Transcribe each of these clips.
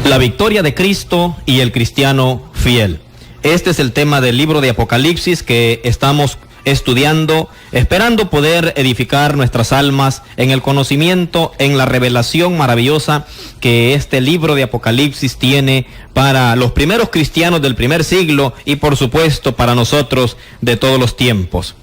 La victoria de Cristo y el cristiano fiel. Este es el tema del libro de Apocalipsis que estamos estudiando, esperando poder edificar nuestras almas en el conocimiento, en la revelación maravillosa que este libro de Apocalipsis tiene para los primeros cristianos del primer siglo y por supuesto para nosotros de todos los tiempos.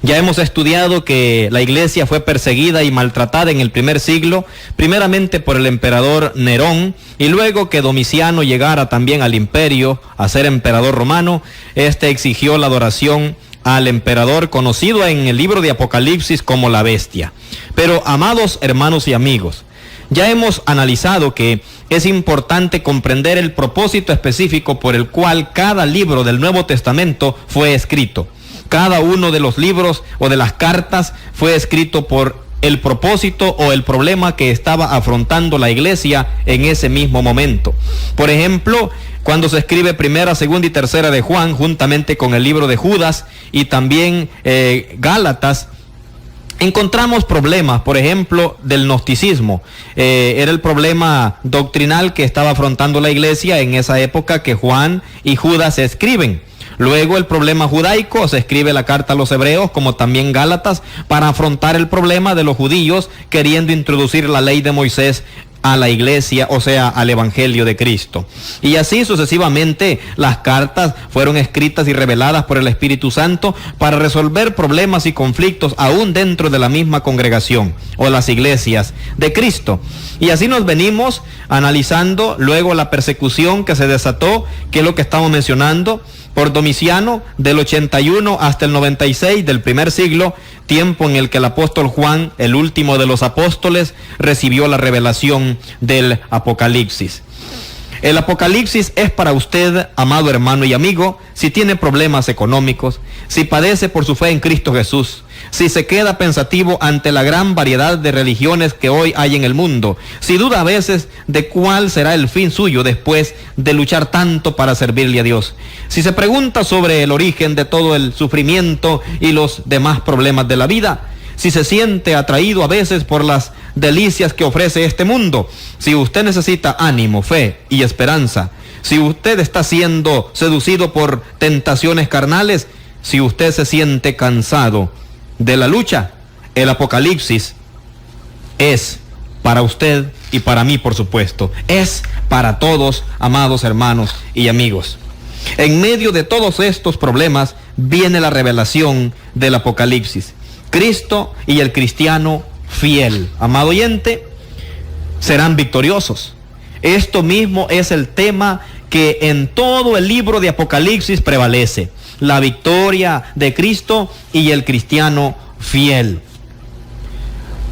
Ya hemos estudiado que la iglesia fue perseguida y maltratada en el primer siglo, primeramente por el emperador Nerón, y luego que Domiciano llegara también al imperio a ser emperador romano, este exigió la adoración al emperador conocido en el libro de Apocalipsis como la bestia. Pero, amados hermanos y amigos, ya hemos analizado que es importante comprender el propósito específico por el cual cada libro del Nuevo Testamento fue escrito. Cada uno de los libros o de las cartas fue escrito por el propósito o el problema que estaba afrontando la iglesia en ese mismo momento. Por ejemplo, cuando se escribe primera, segunda y tercera de Juan, juntamente con el libro de Judas y también Gálatas, encontramos problemas, por ejemplo, del gnosticismo. Era el problema doctrinal que estaba afrontando la iglesia en esa época que Juan y Judas escriben. Luego el problema judaico, se escribe la carta a los hebreos, como también Gálatas, para afrontar el problema de los judíos queriendo introducir la ley de Moisés a la iglesia, o sea, al evangelio de Cristo. Y así sucesivamente las cartas fueron escritas y reveladas por el Espíritu Santo para resolver problemas y conflictos aún dentro de la misma congregación o las iglesias de Cristo. Y así nos venimos analizando luego la persecución que se desató, que es lo que estamos mencionando, por Domiciano del 81 hasta el 96 del primer siglo, tiempo en el que el apóstol Juan, el último de los apóstoles, recibió la revelación del Apocalipsis. El Apocalipsis es para usted, amado hermano y amigo, si tiene problemas económicos, si padece por su fe en Cristo Jesús, si se queda pensativo ante la gran variedad de religiones que hoy hay en el mundo, si duda a veces de cuál será el fin suyo después de luchar tanto para servirle a Dios, si se pregunta sobre el origen de todo el sufrimiento y los demás problemas de la vida, si se siente atraído a veces por las delicias que ofrece este mundo, si usted necesita ánimo, fe y esperanza, si usted está siendo seducido por tentaciones carnales, si usted se siente cansado de la lucha, el Apocalipsis es para usted y para mí, por supuesto. Es para todos, amados hermanos y amigos. En medio de todos estos problemas viene la revelación del Apocalipsis. Cristo y el cristiano fiel, amado oyente, serán victoriosos. Esto mismo es el tema que en todo el libro de Apocalipsis prevalece: la victoria de Cristo y el cristiano fiel.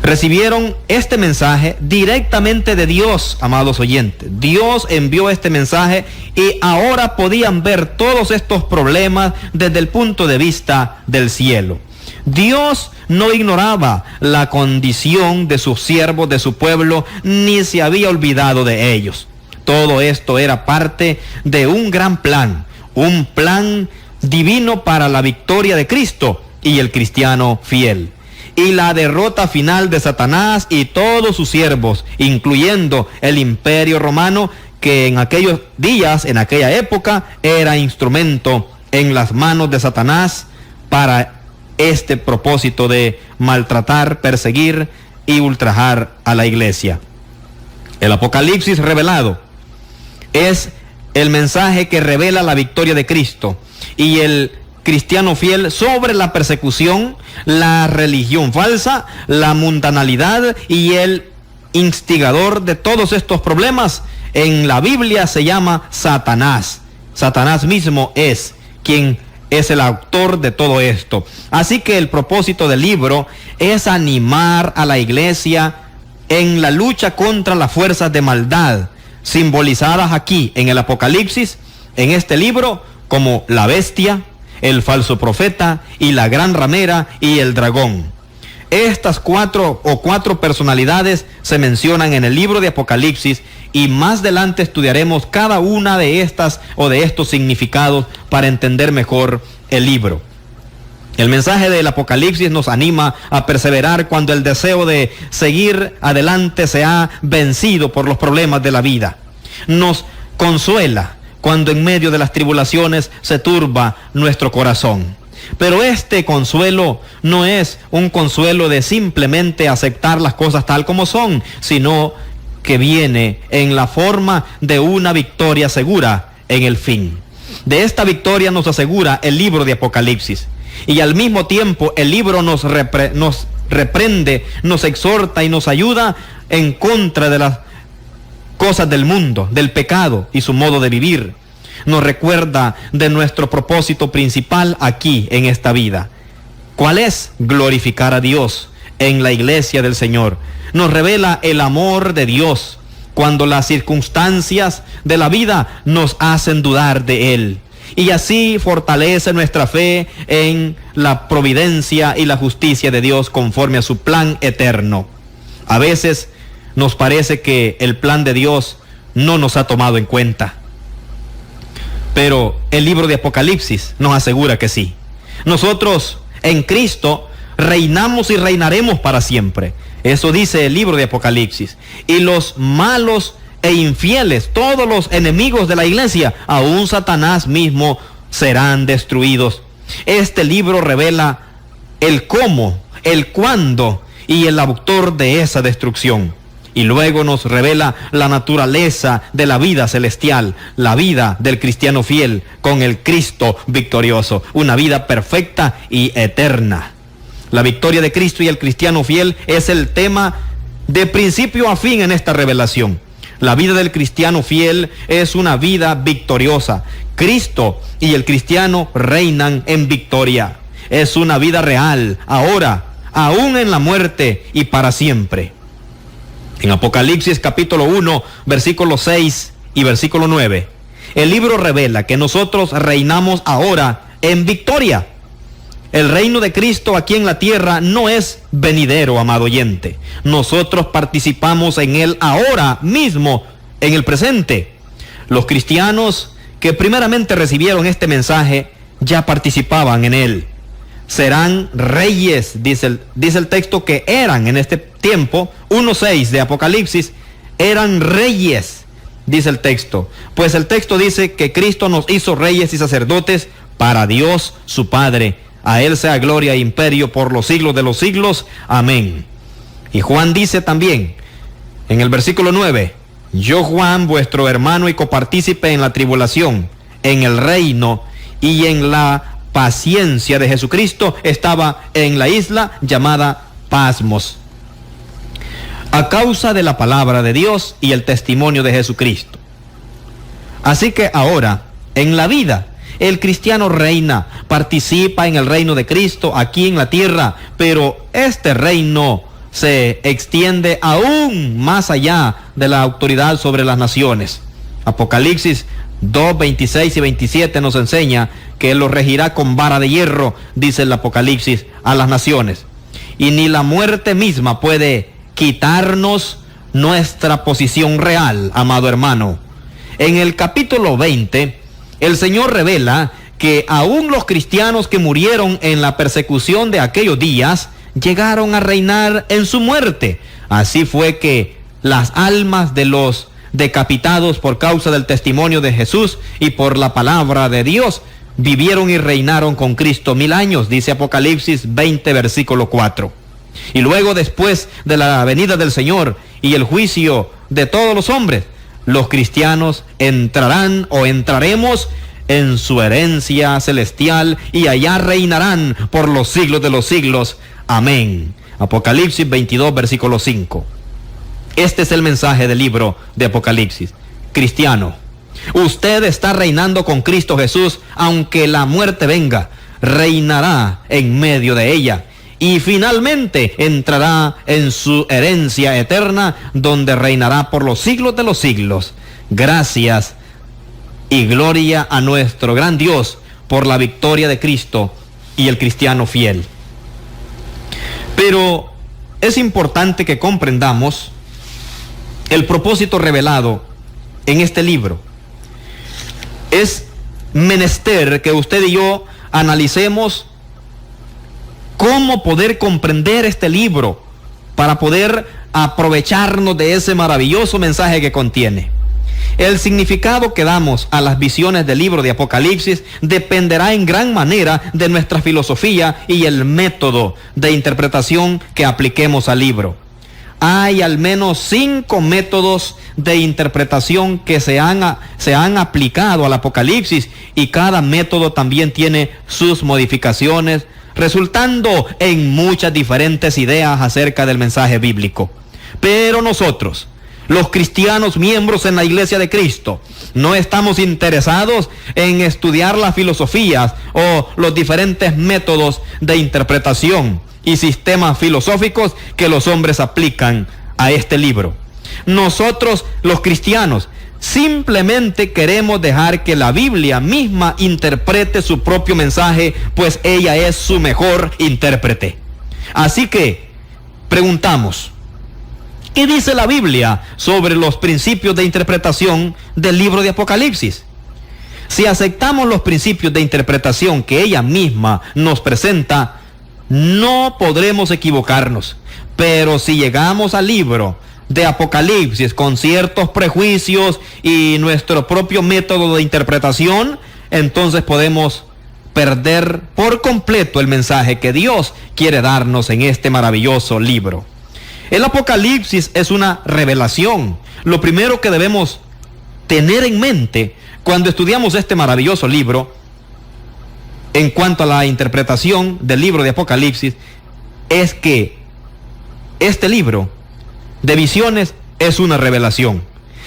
Recibieron este mensaje directamente de Dios, amados oyentes. Dios envió este mensaje y ahora podían ver todos estos problemas desde el punto de vista del cielo. Dios no ignoraba la condición de sus siervos, de su pueblo, ni se había olvidado de ellos. Todo esto era parte de un gran plan, un plan divino para la victoria de Cristo y el cristiano fiel, y la derrota final de Satanás y todos sus siervos, incluyendo el imperio romano, que en aquellos días, en aquella época, era instrumento en las manos de Satanás para este propósito de maltratar, perseguir y ultrajar a la iglesia. El Apocalipsis revelado es el mensaje que revela la victoria de Cristo y el cristiano fiel sobre la persecución, la religión falsa, la mundanalidad y el instigador de todos estos problemas. En la Biblia se llama Satanás. Satanás mismo es quien es el autor de todo esto. Así que el propósito del libro es animar a la iglesia en la lucha contra las fuerzas de maldad, simbolizadas aquí en el Apocalipsis, en este libro, como la bestia, el falso profeta y la gran ramera y el dragón. Estas cuatro personalidades se mencionan en el libro de Apocalipsis y más adelante estudiaremos cada una de estas o de estos significados para entender mejor el libro. El mensaje del Apocalipsis nos anima a perseverar cuando el deseo de seguir adelante se ha vencido por los problemas de la vida. Nos consuela cuando en medio de las tribulaciones se turba nuestro corazón. Pero este consuelo no es un consuelo de simplemente aceptar las cosas tal como son, sino que viene en la forma de una victoria segura en el fin. De esta victoria nos asegura el libro de Apocalipsis. Y al mismo tiempo el libro nos reprende, nos exhorta y nos ayuda en contra de las cosas del mundo, del pecado y su modo de vivir. Nos recuerda de nuestro propósito principal aquí en esta vida. ¿Cuál es? Glorificar a Dios en la iglesia del Señor. Nos revela el amor de Dios cuando las circunstancias de la vida nos hacen dudar de Él. Y así fortalece nuestra fe en la providencia y la justicia de Dios conforme a su plan eterno. A veces nos parece que el plan de Dios no nos ha tomado en cuenta. Pero el libro de Apocalipsis nos asegura que sí. Nosotros en Cristo reinamos y reinaremos para siempre. Eso dice el libro de Apocalipsis. Y los malos e infieles, todos los enemigos de la iglesia, aún Satanás mismo, serán destruidos. Este libro revela el cómo, el cuándo y el autor de esa destrucción. Y luego nos revela la naturaleza de la vida celestial, la vida del cristiano fiel con el Cristo victorioso, una vida perfecta y eterna. La victoria de Cristo y el cristiano fiel es el tema de principio a fin en esta revelación. La vida del cristiano fiel es una vida victoriosa. Cristo y el cristiano reinan en victoria. Es una vida real, ahora, aún en la muerte y para siempre. En Apocalipsis capítulo 1, versículo 6 y versículo 9, el libro revela que nosotros reinamos ahora en victoria. El reino de Cristo aquí en la tierra no es venidero, amado oyente. Nosotros participamos en él ahora mismo, en el presente. Los cristianos que primeramente recibieron este mensaje ya participaban en él. Serán reyes, dice el texto que eran en este tiempo, 1:6 de Apocalipsis, eran reyes, dice el texto. Pues el texto dice que Cristo nos hizo reyes y sacerdotes para Dios su Padre. A Él sea gloria e imperio por los siglos de los siglos. Amén. Y Juan dice también, en el versículo 9, yo Juan, vuestro hermano y copartícipe en la tribulación, en el reino y en la paciencia de Jesucristo, estaba en la isla llamada Pasmos, a causa de la palabra de Dios y el testimonio de Jesucristo. Así que ahora, en la vida, el cristiano reina, participa en el reino de Cristo aquí en la tierra, pero este reino se extiende aún más allá de la autoridad sobre las naciones. Apocalipsis 2, 26 y 27 nos enseña que Él los regirá con vara de hierro, dice el Apocalipsis, a las naciones. Y ni la muerte misma puede quitarnos nuestra posición real, amado hermano. En el capítulo 20, el Señor revela que aún los cristianos que murieron en la persecución de aquellos días llegaron a reinar en su muerte. Así fue que las almas de los decapitados por causa del testimonio de Jesús y por la palabra de Dios vivieron y reinaron con Cristo 1000 años, dice Apocalipsis 20, versículo 4. Y luego, después de la venida del Señor y el juicio de todos los hombres, los cristianos entrarán o entraremos en su herencia celestial y allá reinarán por los siglos de los siglos. Amén. Apocalipsis 22, versículo 5. Este es el mensaje del libro de Apocalipsis. Cristiano, usted está reinando con Cristo Jesús, aunque la muerte venga, reinará en medio de ella. Y finalmente entrará en su herencia eterna, donde reinará por los siglos de los siglos. Gracias y gloria a nuestro gran Dios por la victoria de Cristo y el cristiano fiel. Pero es importante que comprendamos el propósito revelado en este libro. Es menester que usted y yo analicemos cómo poder comprender este libro para poder aprovecharnos de ese maravilloso mensaje que contiene. El significado que damos a las visiones del libro de Apocalipsis dependerá en gran manera de nuestra filosofía y el método de interpretación que apliquemos al libro. Hay al menos 5 métodos de interpretación que se han aplicado al Apocalipsis, y cada método también tiene sus modificaciones, resultando en muchas diferentes ideas acerca del mensaje bíblico. Pero nosotros, los cristianos miembros en la Iglesia de Cristo, no estamos interesados en estudiar las filosofías o los diferentes métodos de interpretación y sistemas filosóficos que los hombres aplican a este libro. Nosotros, los cristianos, simplemente queremos dejar que la Biblia misma interprete su propio mensaje, pues ella es su mejor intérprete. Así que, preguntamos, ¿qué dice la Biblia sobre los principios de interpretación del libro de Apocalipsis? Si aceptamos los principios de interpretación que ella misma nos presenta, no podremos equivocarnos. Pero si llegamos al libro de Apocalipsis con ciertos prejuicios y nuestro propio método de interpretación, entonces podemos perder por completo el mensaje que Dios quiere darnos en este maravilloso libro. El Apocalipsis es una revelación. Lo primero que debemos tener en mente cuando estudiamos este maravilloso libro, en cuanto a la interpretación del libro de Apocalipsis, es que este libro de visiones es una revelación.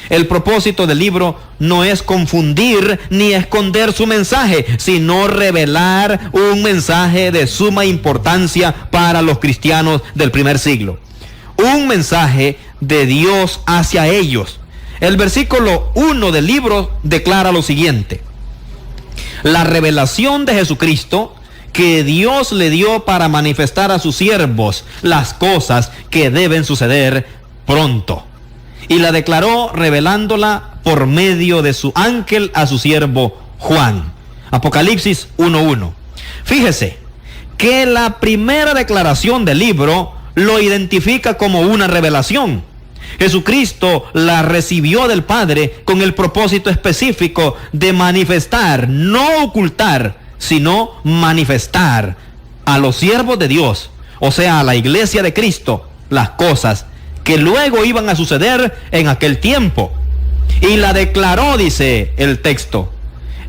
El propósito del libro no es confundir ni esconder su mensaje, sino revelar un mensaje de suma importancia para los cristianos del primer siglo. Un mensaje de Dios hacia ellos. El versículo 1 del libro declara lo siguiente: la revelación de Jesucristo que Dios le dio para manifestar a sus siervos las cosas que deben suceder pronto. Y la declaró revelándola por medio de su ángel a su siervo Juan. Apocalipsis 1:1. Fíjese que la primera declaración del libro lo identifica como una revelación. Jesucristo la recibió del Padre con el propósito específico de manifestar, no ocultar, sino manifestar a los siervos de Dios, o sea, a la iglesia de Cristo, las cosas que luego iban a suceder en aquel tiempo. Y la declaró, dice el texto.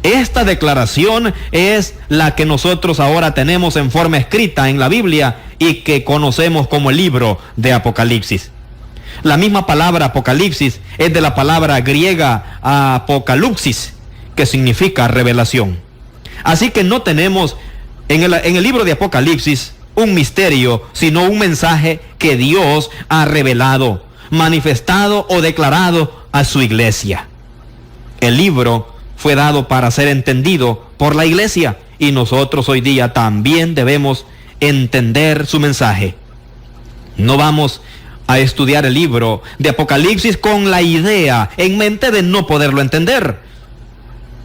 Esta declaración es la que nosotros ahora tenemos en forma escrita en la Biblia y que conocemos como el libro de Apocalipsis. La misma palabra Apocalipsis es de la palabra griega apocaluxis, que significa revelación. Así que no tenemos en el libro de Apocalipsis un misterio, sino un mensaje que Dios ha revelado, manifestado o declarado a su iglesia. El libro fue dado para ser entendido por la iglesia, y nosotros hoy día también debemos entender su mensaje. No vamos a estudiar el libro de Apocalipsis con la idea en mente de no poderlo entender.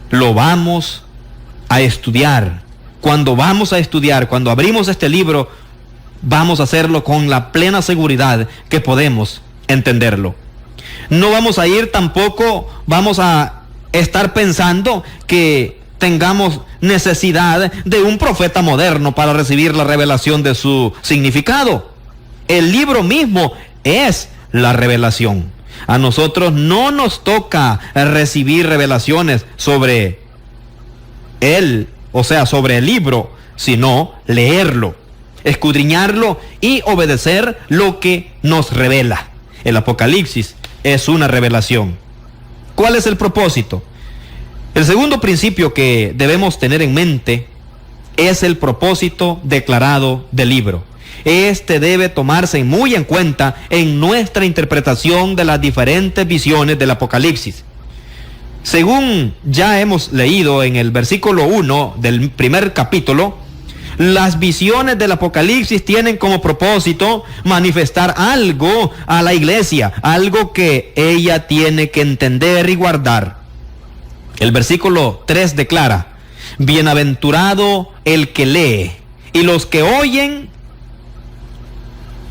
Lo vamos a estudiar. Cuando abrimos este libro, vamos a hacerlo con la plena seguridad que podemos entenderlo. No vamos a ir tampoco, vamos a estar pensando que tengamos necesidad de un profeta moderno para recibir la revelación de su significado. El libro mismo es la revelación. A nosotros no nos toca recibir revelaciones sobre él, o sea, sobre el libro, sino leerlo, escudriñarlo y obedecer lo que nos revela. El Apocalipsis es una revelación. ¿Cuál es el propósito? El segundo principio que debemos tener en mente es el propósito declarado del libro. Este debe tomarse muy en cuenta en nuestra interpretación de las diferentes visiones del Apocalipsis. Según ya hemos leído en el versículo 1 del primer capítulo, las visiones del Apocalipsis tienen como propósito manifestar algo a la iglesia, algo que ella tiene que entender y guardar. El versículo 3 declara: bienaventurado el que lee y los que oyen,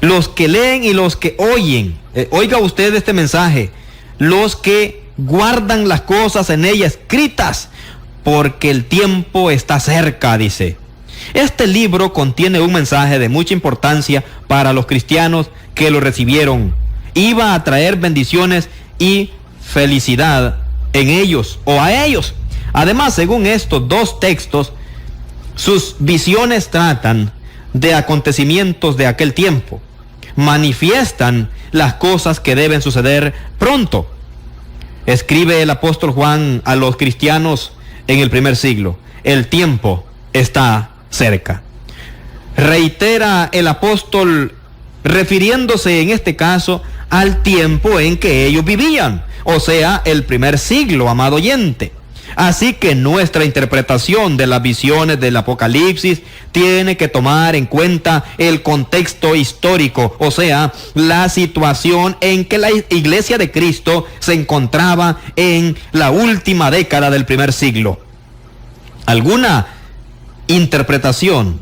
los que leen y los que oyen. Oiga usted este mensaje: los que guardan las cosas en ella escritas, porque el tiempo está cerca, dice. Este libro contiene un mensaje de mucha importancia para los cristianos que lo recibieron. Iba a traer bendiciones y felicidad en ellos o a ellos. Además, según estos dos textos, sus visiones tratan de acontecimientos de aquel tiempo. Manifiestan las cosas que deben suceder pronto. Escribe el apóstol Juan a los cristianos en el primer siglo: el tiempo está cerca. Reitera el apóstol, refiriéndose en este caso al tiempo en que ellos vivían, o sea, el primer siglo, amado oyente. Así que nuestra interpretación de las visiones del Apocalipsis tiene que tomar en cuenta el contexto histórico, o sea, la situación en que la iglesia de Cristo se encontraba en la última década del primer siglo. Alguna interpretación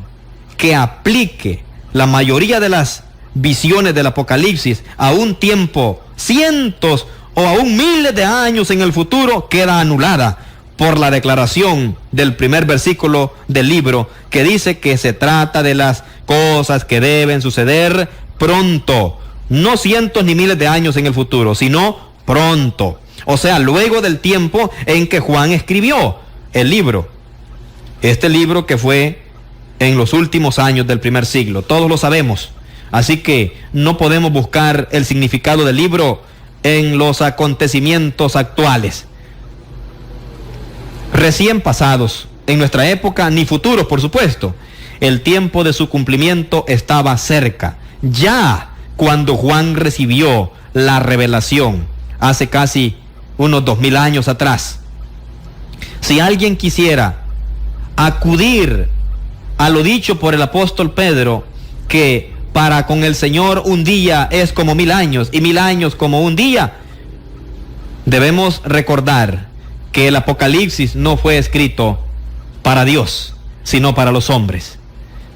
que aplique la mayoría de las visiones del Apocalipsis a un tiempo cientos o aún miles de años en el futuro queda anulada por la declaración del primer versículo del libro, que dice que se trata de las cosas que deben suceder pronto, no cientos ni miles de años en el futuro, sino pronto, o sea, luego del tiempo en que Juan escribió el libro. Este libro que fue en los últimos años del primer siglo, todos lo sabemos, así que no podemos buscar el significado del libro en los acontecimientos actuales, recién pasados en nuestra época, ni futuros, por supuesto. El tiempo de su cumplimiento estaba cerca, ya cuando Juan recibió la revelación, hace casi unos 2000 años atrás. Si alguien quisiera acudir a lo dicho por el apóstol Pedro, que para con el Señor un día es como 1000 años y 1000 años como un día, debemos recordar que el Apocalipsis no fue escrito para Dios, sino para los hombres.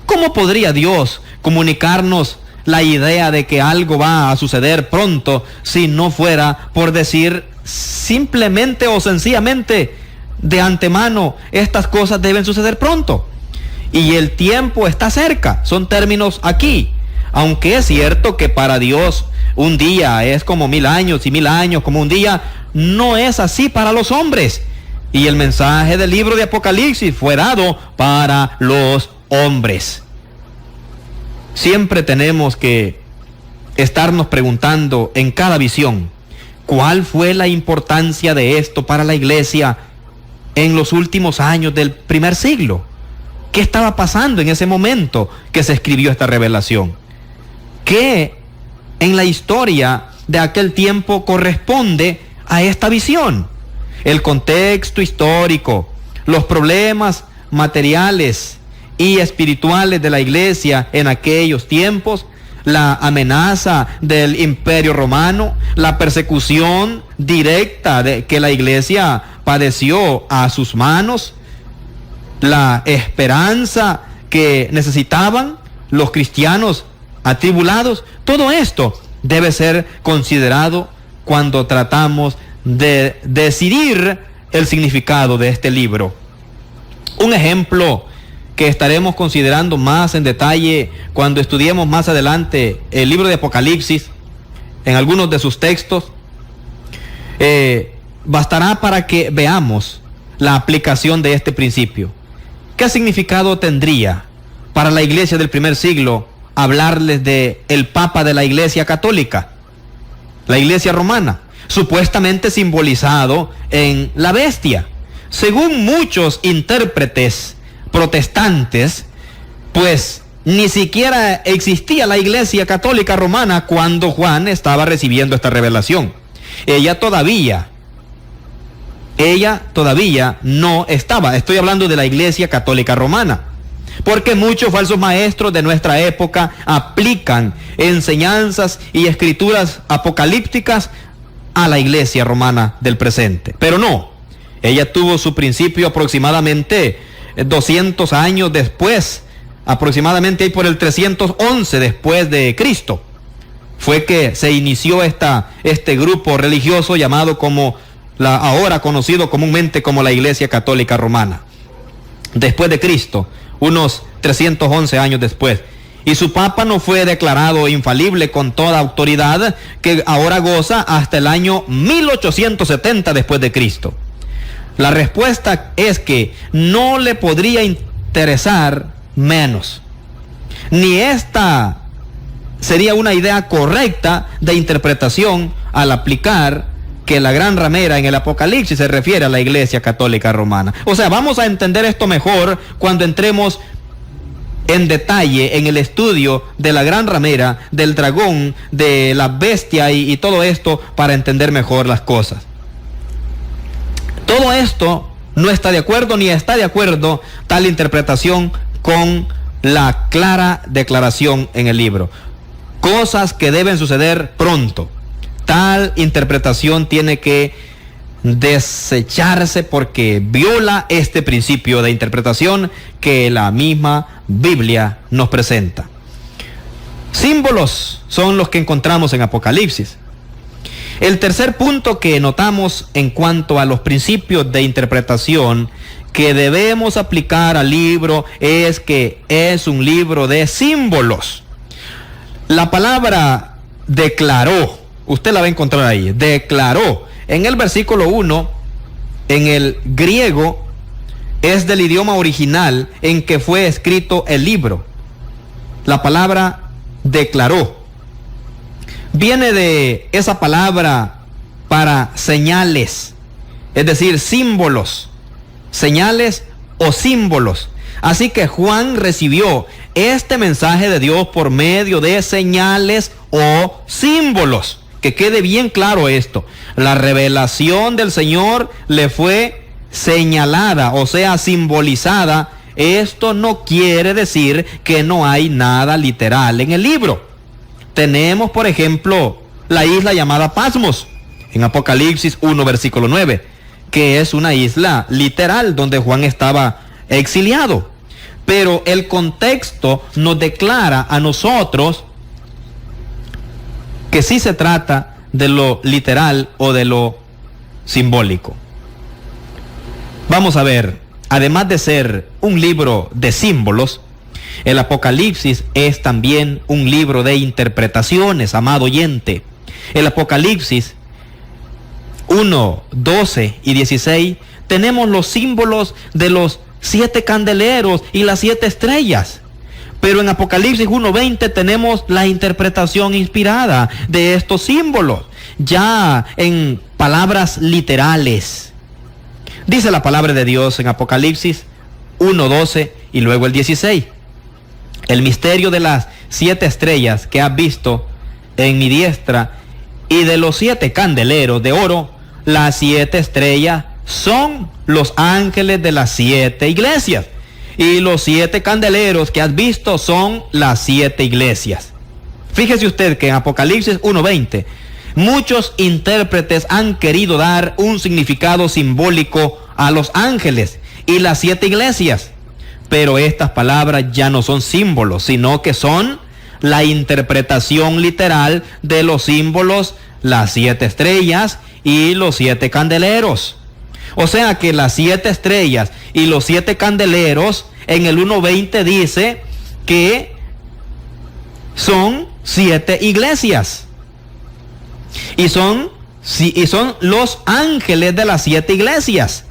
¿Cómo podría Dios comunicarnos la idea de que algo va a suceder pronto si no fuera por decir simplemente o sencillamente de antemano, estas cosas deben suceder pronto y el tiempo está cerca? Son términos aquí. Aunque es cierto que para Dios un día es como 1000 años y 1000 años como un día, no es así para los hombres. Y el mensaje del libro de Apocalipsis fue dado para los hombres. Siempre tenemos que estarnos preguntando en cada visión, ¿cuál fue la importancia de esto para la iglesia en los últimos años del primer siglo? ¿Qué estaba pasando en ese momento que se escribió esta revelación? ¿Qué en la historia de aquel tiempo corresponde a esta visión? El contexto histórico, los problemas materiales y espirituales de la iglesia en aquellos tiempos, la amenaza del Imperio Romano, la persecución directa que la iglesia padeció a sus manos, la esperanza que necesitaban los cristianos atribulados. Todo esto debe ser considerado cuando tratamos de decidir el significado de este libro. Un ejemplo que estaremos considerando más en detalle cuando estudiemos más adelante el libro de Apocalipsis, en algunos de sus textos, bastará para que veamos la aplicación de este principio. ¿Qué significado tendría para la iglesia del primer siglo hablarles de el Papa de la Iglesia Católica, la Iglesia Romana, supuestamente simbolizado en la bestia? Según muchos intérpretes protestantes, pues ni siquiera existía la Iglesia Católica Romana cuando Juan estaba recibiendo esta revelación. Ella todavía no estaba. Estoy hablando de la Iglesia Católica Romana, porque muchos falsos maestros de nuestra época aplican enseñanzas y escrituras apocalípticas a la Iglesia Romana del presente. Pero no, ella tuvo su principio aproximadamente 200 años después, aproximadamente ahí por el 311 después de Cristo. Fue que se inició este grupo religioso llamado como ahora conocido comúnmente como la Iglesia Católica Romana, después de Cristo, unos 311 años después. Y su papa no fue declarado infalible con toda autoridad, que ahora goza hasta el año 1870 después de Cristo. La respuesta es que no le podría interesar menos. Ni esta sería una idea correcta de interpretación al aplicar que la gran ramera en el Apocalipsis se refiere a la Iglesia Católica Romana. O sea, vamos a entender esto mejor cuando entremos en detalle en el estudio de la gran ramera, del dragón, de la bestia y todo esto, para entender mejor las cosas. Todo esto no está de acuerdo ni está de acuerdo tal interpretación con la clara declaración en el libro. Cosas que deben suceder pronto. Tal interpretación tiene que desecharse porque viola este principio de interpretación que la misma Biblia nos presenta. Símbolos son los que encontramos en Apocalipsis. El tercer punto que notamos en cuanto a los principios de interpretación que debemos aplicar al libro es que es un libro de símbolos. La palabra declaró, usted la va a encontrar ahí, declaró. En el versículo 1, en el griego, es del idioma original en que fue escrito el libro. La palabra declaró viene de esa palabra para señales, es decir, símbolos, señales o símbolos. Así que Juan recibió este mensaje de Dios por medio de señales o símbolos. Que quede bien claro esto. La revelación del Señor le fue señalada, o sea, simbolizada. Esto no quiere decir que no hay nada literal en el libro. Tenemos, por ejemplo, la isla llamada Patmos, en Apocalipsis 1, versículo 9, que es una isla literal donde Juan estaba exiliado. Pero el contexto nos declara a nosotros que sí se trata de lo literal o de lo simbólico. Vamos a ver, además de ser un libro de símbolos, el Apocalipsis es también un libro de interpretaciones, amado oyente. El Apocalipsis 1, 12 y 16 tenemos los símbolos de los 7 candeleros y las 7 estrellas. Pero en Apocalipsis 1:20 tenemos la interpretación inspirada de estos símbolos, ya en palabras literales. Dice la palabra de Dios en Apocalipsis 1:12 y luego el 16. El misterio de las 7 estrellas que has visto en mi diestra y de los 7 candeleros de oro, las 7 estrellas son los ángeles de las 7 iglesias. Y los 7 candeleros que has visto son las 7 iglesias. Fíjese usted que en Apocalipsis 1:20 muchos intérpretes han querido dar un significado simbólico a los ángeles y las 7 iglesias. Pero estas palabras ya no son símbolos, sino que son la interpretación literal de los símbolos, las 7 estrellas y los 7 candeleros. O sea que las 7 estrellas y los 7 candeleros en el 1:20 dice que son 7 iglesias. Y son los ángeles de las 7 iglesias.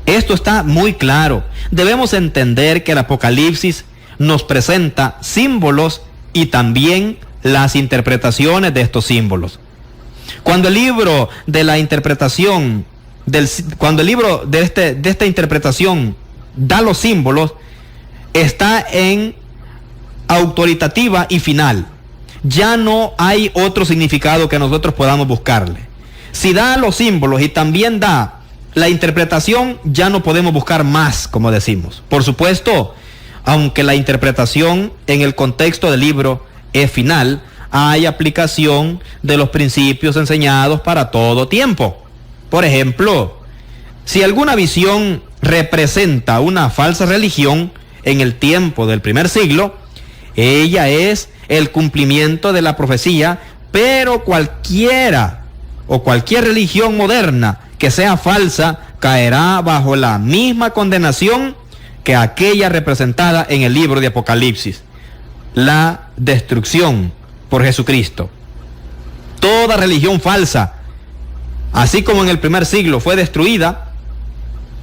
Esto está muy claro. Debemos entender que el Apocalipsis nos presenta símbolos y también las interpretaciones de estos símbolos. Cuando el libro de la interpretación cuando el libro de esta interpretación da los símbolos, está en autoritativa y final. Ya no hay otro significado que nosotros podamos buscarle. Si da los símbolos y también da la interpretación, ya no podemos buscar más, como decimos. Por supuesto, aunque la interpretación en el contexto del libro es final, hay aplicación de los principios enseñados para todo tiempo. Por ejemplo, si alguna visión representa una falsa religión en el tiempo del primer siglo, ella es el cumplimiento de la profecía, pero cualquiera o cualquier religión moderna que sea falsa caerá bajo la misma condenación que aquella representada en el libro de Apocalipsis, la destrucción por Jesucristo. Toda religión falsa, así como en el primer siglo fue destruida,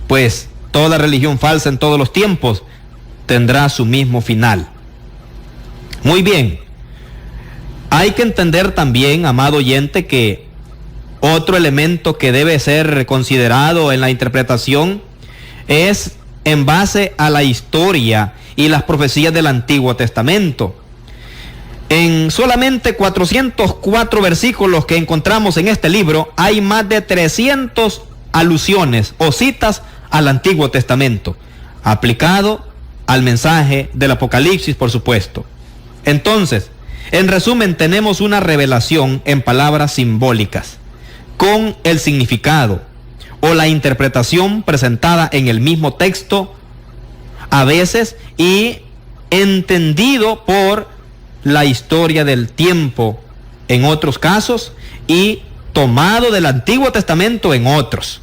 pues toda religión falsa en todos los tiempos tendrá su mismo final. Muy bien, hay que entender también, amado oyente, que otro elemento que debe ser considerado en la interpretación es en base a la historia y las profecías del Antiguo Testamento. En solamente 404 versículos que encontramos en este libro, hay más de 300 alusiones o citas al Antiguo Testamento, aplicado al mensaje del Apocalipsis, por supuesto. Entonces, en resumen, tenemos una revelación en palabras simbólicas, con el significado o la interpretación presentada en el mismo texto, a veces, y entendido por la historia del tiempo en otros casos, y tomado del Antiguo Testamento en otros.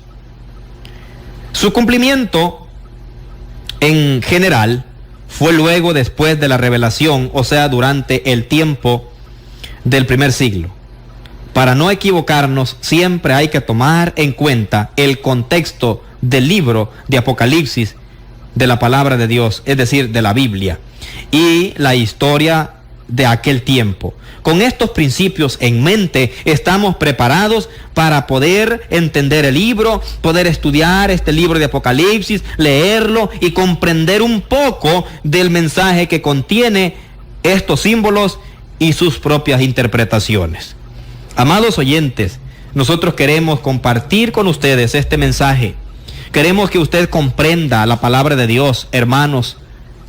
Su cumplimiento, en general, fue luego después de la revelación, o sea, durante el tiempo del primer siglo. Para no equivocarnos, siempre hay que tomar en cuenta el contexto del libro de Apocalipsis, de la palabra de Dios, es decir, de la Biblia, y la historia de aquel tiempo. Con estos principios en mente, estamos preparados para poder entender el libro, poder estudiar este libro de Apocalipsis, leerlo y comprender un poco del mensaje que contiene estos símbolos y sus propias interpretaciones. Amados oyentes, nosotros queremos compartir con ustedes este mensaje. Queremos que usted comprenda la palabra de Dios, hermanos.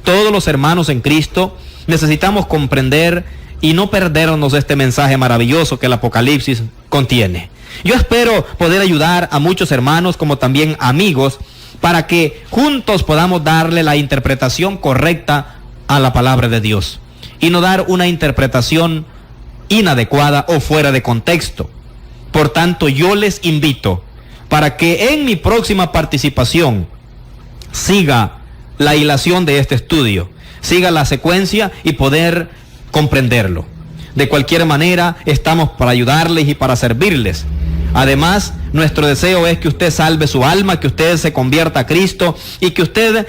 Todos los hermanos en Cristo necesitamos comprender y no perdernos este mensaje maravilloso que el Apocalipsis contiene. Yo espero poder ayudar a muchos hermanos como también amigos para que juntos podamos darle la interpretación correcta a la palabra de Dios y no dar una interpretación inadecuada o fuera de contexto. Por tanto, yo les invito para que en mi próxima participación siga la hilación de este estudio, siga la secuencia y poder comprenderlo. De cualquier manera, estamos para ayudarles y para servirles. Además, nuestro deseo es que usted salve su alma, que usted se convierta a Cristo y que usted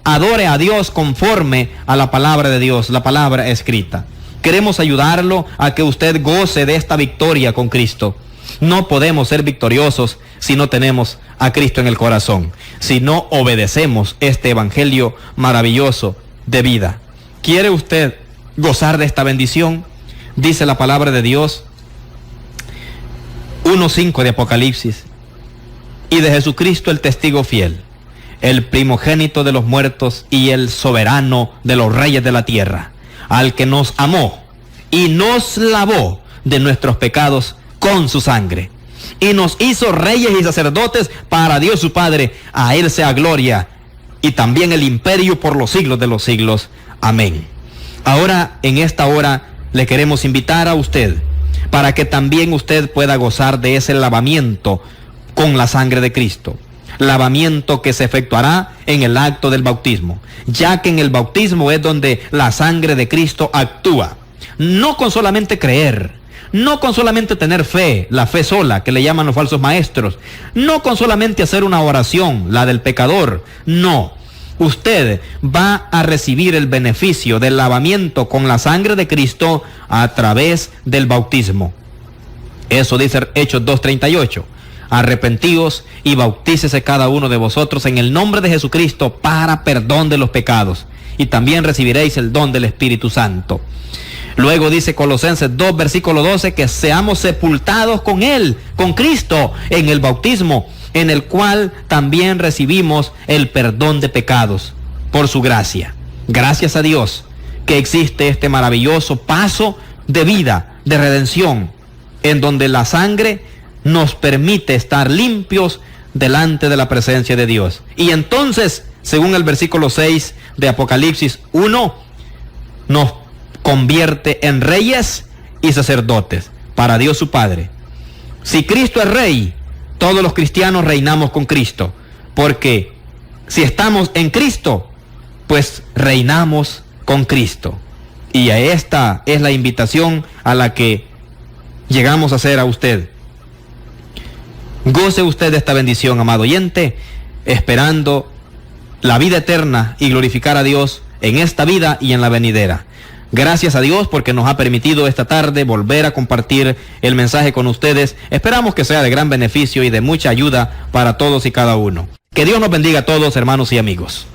adore a Dios conforme a la palabra de Dios, la palabra escrita. Queremos ayudarlo a que usted goce de esta victoria con Cristo. No podemos ser victoriosos si no tenemos a Cristo en el corazón, si no obedecemos este evangelio maravilloso de vida. ¿Quiere usted gozar de esta bendición? Dice la palabra de Dios, 1:5 de Apocalipsis: y de Jesucristo el testigo fiel, el primogénito de los muertos y el soberano de los reyes de la tierra, al que nos amó y nos lavó de nuestros pecados con su sangre, y nos hizo reyes y sacerdotes para Dios su Padre. A Él sea gloria y también el imperio por los siglos de los siglos. Amén. Ahora, en esta hora, le queremos invitar a usted para que también usted pueda gozar de ese lavamiento con la sangre de Cristo. Lavamiento que se efectuará en el acto del bautismo, ya que en el bautismo es donde la sangre de Cristo actúa. No con solamente creer, no con solamente tener fe, la fe sola, que le llaman los falsos maestros, no con solamente hacer una oración, la del pecador, no. Usted va a recibir el beneficio del lavamiento con la sangre de Cristo a través del bautismo. Eso dice Hechos 2:38. Arrepentíos y bautícese cada uno de vosotros en el nombre de Jesucristo para perdón de los pecados, y también recibiréis el don del Espíritu Santo. Luego dice Colosenses 2, versículo 12, que seamos sepultados con Él, con Cristo, en el bautismo, en el cual también recibimos el perdón de pecados por su gracia. Gracias a Dios que existe este maravilloso paso de vida, de redención, en donde la sangre nos permite estar limpios delante de la presencia de Dios. Y entonces, según el versículo 6 de Apocalipsis 1, nos convierte en reyes y sacerdotes para Dios su Padre. Si Cristo es rey, todos los cristianos reinamos con Cristo, porque si estamos en Cristo, pues reinamos con Cristo. Y a esta es la invitación a la que llegamos a hacer a usted. Goce usted de esta bendición, amado oyente, esperando la vida eterna y glorificar a Dios en esta vida y en la venidera. Gracias a Dios porque nos ha permitido esta tarde volver a compartir el mensaje con ustedes. Esperamos que sea de gran beneficio y de mucha ayuda para todos y cada uno. Que Dios nos bendiga a todos, hermanos y amigos.